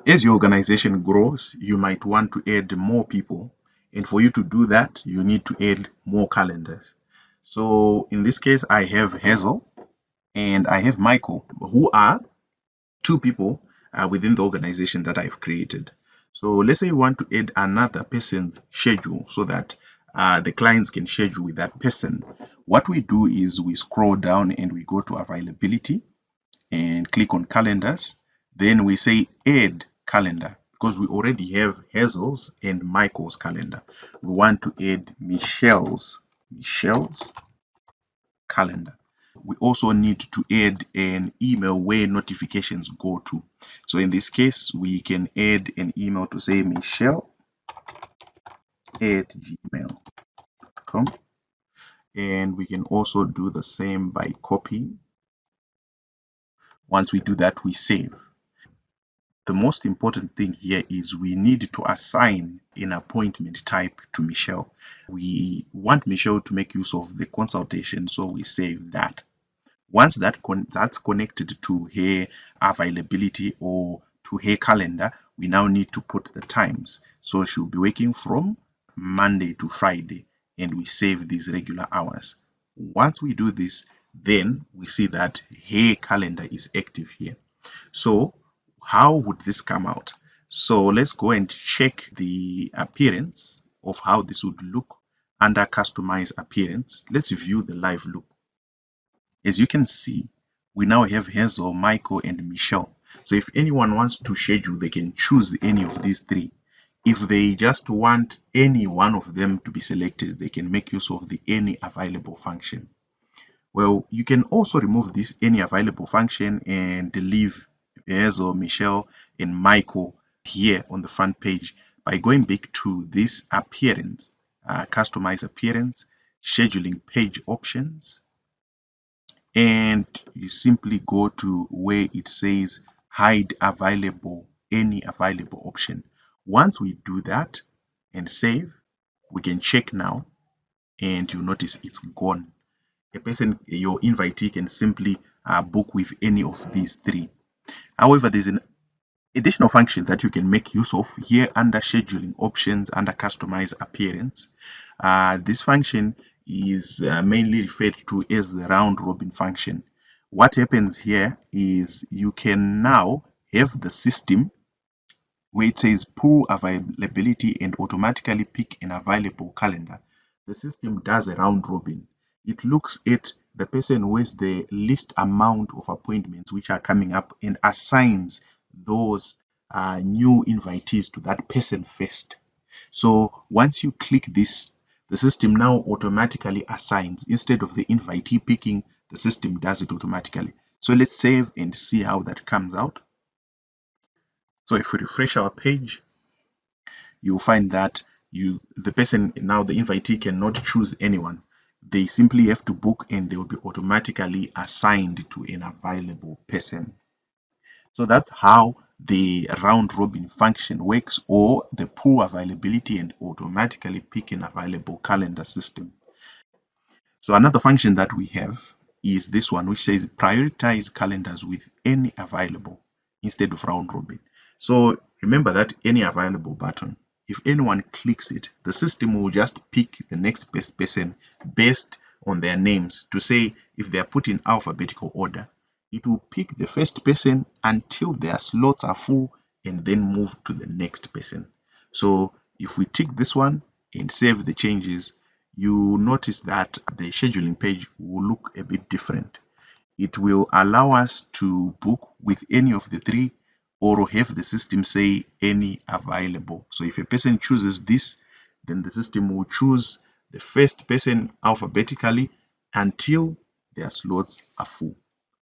As your organization grows, you might want to add more people. And for you to do that, you need to add more calendars. So in this case, I have Hazel and I have Michael, who are two people within the organization that I've created. So let's say you want to add another person's schedule so that the clients can schedule with that person. What we do is we scroll down and we go to availability and click on calendars. Then we say add calendar because we already have Hazel's and Michael's calendar. We want to add Michelle's calendar. We also need to add an email where notifications go to. So in this case, we can add an email to say michelle@gmail.com, and we can also do the same by copying. Once we do that, we save. The most important thing here is we need to assign an appointment type to Michelle. We want Michelle to make use of the consultation, so we save that. Once that's connected to her availability or to her calendar, we now need to put the times. So she'll be working from Monday to Friday, and we save these regular hours. Once we do this, then we see that her calendar is active here. So how would this come out? So let's go and check the appearance of how this would look under customize appearance. Let's view the live look. As you can see, we now have Hazel, Michael, and Michelle. So if anyone wants to schedule, they can choose any of these three. If they just want any one of them to be selected, they can make use of the any available function. Well, you can also remove this any available function and leave Hazel, Michelle, and Michael here on the front page by going back to this appearance, customize appearance, scheduling page options, and you simply go to where it says hide available, any available option. Once we do that and save, we can check now and you notice it's gone. A person, your invitee, can simply book with any of these three. However, there's an additional function that you can make use of here under scheduling options under customize appearance. This function is mainly referred to as the round robin function. What happens here is you can now have the system where it says pull availability and automatically pick an available calendar. The system does a round robin. It looks at the person who has the least amount of appointments which are coming up and assigns those new invitees to that person first. So once you click this, the system now automatically assigns. Instead of the invitee picking, the system does it automatically. So let's save and see how that comes out. So if we refresh our page, you'll find that the person, now the invitee, cannot choose anyone. They simply have to book and they will be automatically assigned to an available person. So that's how the round robin function works, or the pull availability and automatically pick an available calendar system. So another function that we have is this one, which says prioritize calendars with any available instead of round robin. So remember that any available button, if anyone clicks it, the system will just pick the next best person based on their names. To say, if they are put in alphabetical order, it will pick the first person until their slots are full and then move to the next person. So if we tick this one and save the changes, you notice that the scheduling page will look a bit different. It will allow us to book with any of the three, or have the system say any available. So if a person chooses this, then the system will choose the first person alphabetically until their slots are full.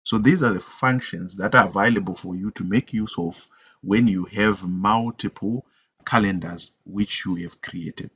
So these are the functions that are available for you to make use of when you have multiple calendars which you have created.